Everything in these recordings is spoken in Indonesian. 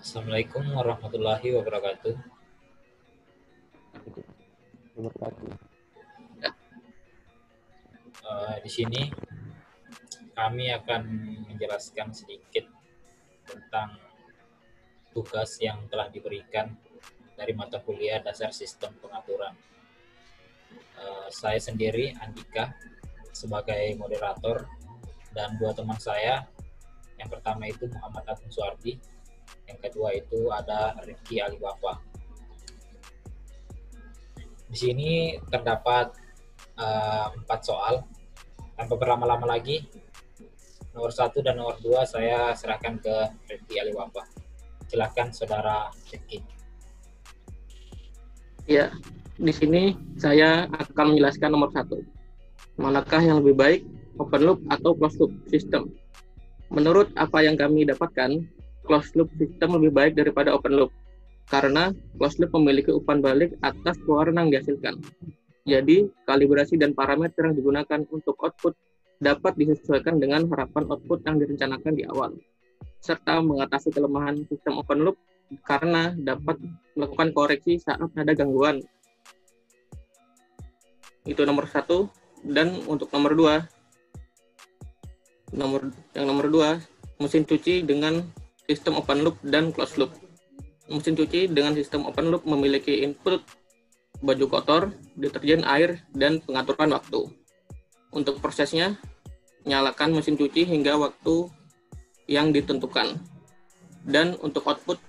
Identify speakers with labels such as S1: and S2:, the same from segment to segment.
S1: Assalamualaikum warahmatullahi wabarakatuh. Di sini kami akan menjelaskan sedikit tentang tugas yang telah diberikan dari mata kuliah dasar sistem pengaturan. Saya sendiri, Andika, sebagai moderator, dan dua teman saya. Yang pertama itu Muhammad Agung Suardi, yang kedua itu ada Rifki Aliwafa. Di sini terdapat 4 soal. Tanpa berlama-lama lagi, nomor 1 dan nomor 2 saya serahkan ke Rifki Aliwafa. Silakan saudara Rifki.
S2: Ya, di sini saya akan menjelaskan nomor 1. Manakah yang lebih baik, open loop atau closed loop system? Menurut apa yang kami dapatkan, closed loop system lebih baik daripada open loop, karena closed loop memiliki umpan balik atas keluaran yang dihasilkan. Jadi, kalibrasi dan parameter yang digunakan untuk output dapat disesuaikan dengan harapan output yang direncanakan di awal, serta mengatasi kelemahan sistem open loop karena dapat melakukan koreksi saat ada gangguan. Itu nomor 1. Dan untuk nomor 2, nomor 2, mesin cuci dengan sistem open loop dan closed loop. Mesin cuci dengan sistem open loop memiliki input baju kotor, deterjen, air, dan pengaturan waktu. Untuk prosesnya, nyalakan mesin cuci hingga waktu yang ditentukan. Dan untuk output,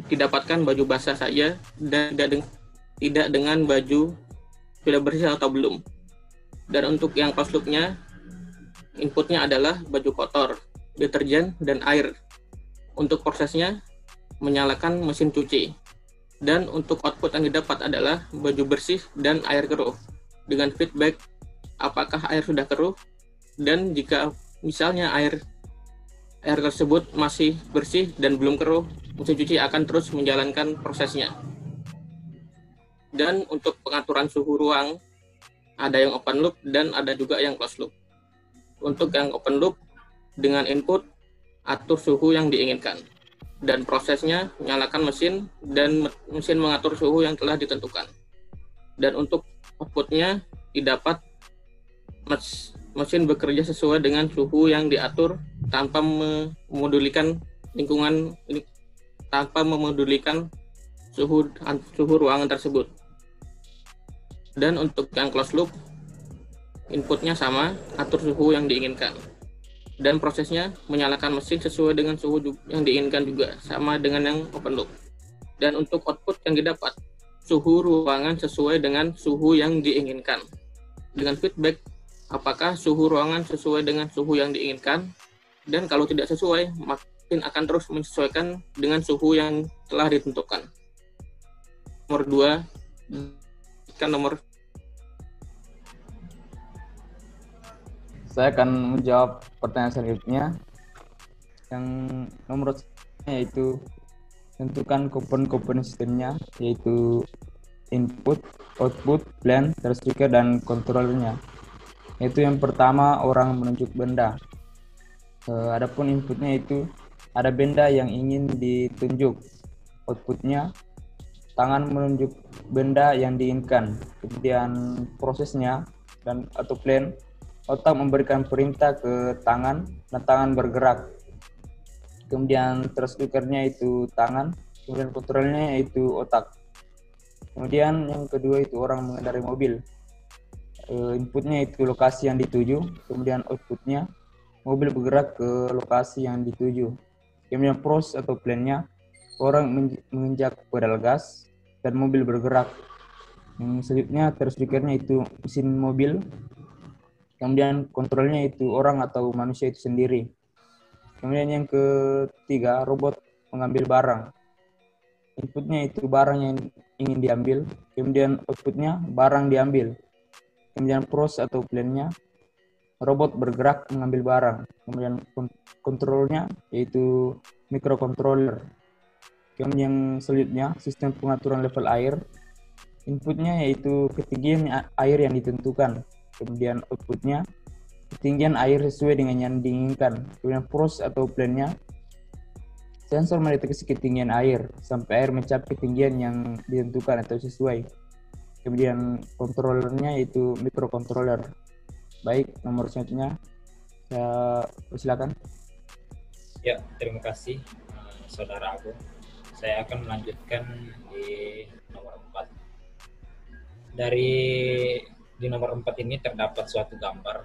S2: didapatkan baju basah saja dan tidak dengan baju sudah bersih atau belum. Dan untuk yang closed loop-nya, inputnya adalah baju kotor, deterjen, dan air. Untuk prosesnya, menyalakan mesin cuci. Dan untuk output yang didapat adalah baju bersih dan air keruh. Dengan feedback apakah air sudah keruh, dan jika misalnya air tersebut masih bersih dan belum keruh, mesin cuci akan terus menjalankan prosesnya. Dan untuk pengaturan suhu ruang, ada yang open loop dan ada juga yang closed loop. Untuk yang open loop, dengan input, atur suhu yang diinginkan. Dan prosesnya, nyalakan mesin, dan mesin mengatur suhu yang telah ditentukan. Dan untuk outputnya, didapat mesin bekerja sesuai dengan suhu yang diatur tanpa memodulikan lingkungan, tanpa memodulikan suhu ruangan tersebut. Dan untuk yang closed loop, inputnya sama, atur suhu yang diinginkan. Dan prosesnya menyalakan mesin sesuai dengan suhu yang diinginkan juga, sama dengan yang open loop. Dan untuk output yang didapat, suhu ruangan sesuai dengan suhu yang diinginkan. Dengan feedback, apakah suhu ruangan sesuai dengan suhu yang diinginkan, dan kalau tidak sesuai, mesin akan terus menyesuaikan dengan suhu yang telah ditentukan. Nomor 2,
S3: Saya akan menjawab pertanyaan selanjutnya. Yang nomor yaitu tentukan komponen sistemnya, yaitu input, output, plan, trigger, dan controllernya. Yaitu yang pertama, orang menunjuk benda. Adapun inputnya itu ada benda yang ingin ditunjuk. Outputnya tangan menunjuk benda yang diinginkan. Kemudian prosesnya atau plan, otak memberikan perintah ke tangan dan tangan bergerak. Kemudian triggernya itu tangan, kemudian kontrolnya yaitu otak. Kemudian yang kedua itu orang mengendarai mobil. Inputnya itu lokasi yang dituju, kemudian outputnya mobil bergerak ke lokasi yang dituju. Kemudian proses atau plannya, orang menginjak pedal gas dan mobil bergerak. Yang selanjutnya triggernya itu mesin mobil. Kemudian kontrolnya itu orang atau manusia itu sendiri. Kemudian yang ketiga, robot mengambil barang. Inputnya itu barang yang ingin diambil. Kemudian outputnya barang diambil. Kemudian proses atau plannya, robot bergerak mengambil barang. Kemudian kontrolnya yaitu microcontroller. Kemudian yang selanjutnya, sistem pengaturan level air. Inputnya yaitu ketinggian air yang ditentukan. Kemudian outputnya ketinggian air sesuai dengan yang diinginkan. Kemudian proses atau plannya, Sensor mendeteksi ketinggian air sampai air mencapai ketinggian yang ditentukan atau sesuai. Kemudian kontrolernya itu mikrokontroler. Baik, nomor selanjutnya saya silakan.
S1: Ya, terima kasih Saudara Agung. Saya akan melanjutkan di nomor 4. Di nomor 4 ini terdapat suatu gambar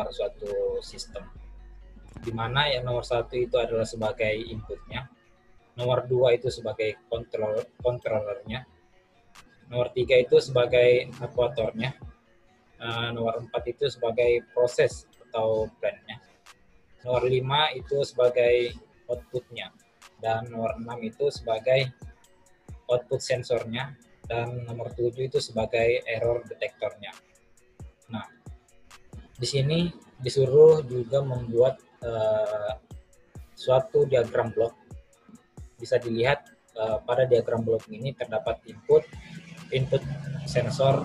S1: suatu sistem, di mana yang nomor 1 itu adalah sebagai inputnya, nomor 2 itu sebagai controllernya, nomor 3 itu sebagai aktuatornya, nomor 4 itu sebagai proses atau plan-nya, nomor 5 itu sebagai outputnya, dan nomor 6 itu sebagai output sensornya, dan nomor 7 itu sebagai error detektornya. Nah, di sini disuruh juga membuat suatu diagram blok. Bisa dilihat pada diagram blok ini terdapat input sensor,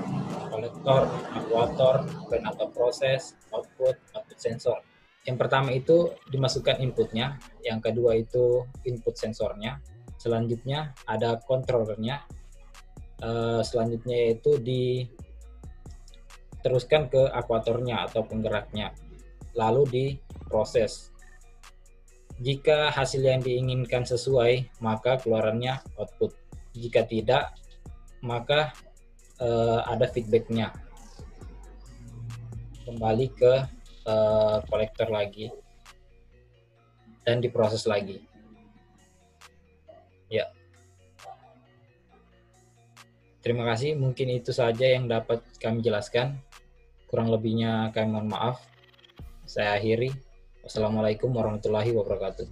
S1: kolektor, aktuator, plan atau proses, output sensor. Yang pertama itu dimasukkan inputnya, yang kedua itu input sensornya, selanjutnya ada controllernya, selanjutnya yaitu diteruskan ke aktuatornya atau penggeraknya, lalu diproses. Jika hasil yang diinginkan sesuai, maka keluarannya output. Jika tidak, maka ada feedbacknya. Kembali ke kolektor lagi dan diproses lagi. Ya. Terima kasih, mungkin itu saja yang dapat kami jelaskan. Kurang lebihnya kami mohon maaf. Saya akhiri. Wassalamualaikum warahmatullahi wabarakatuh.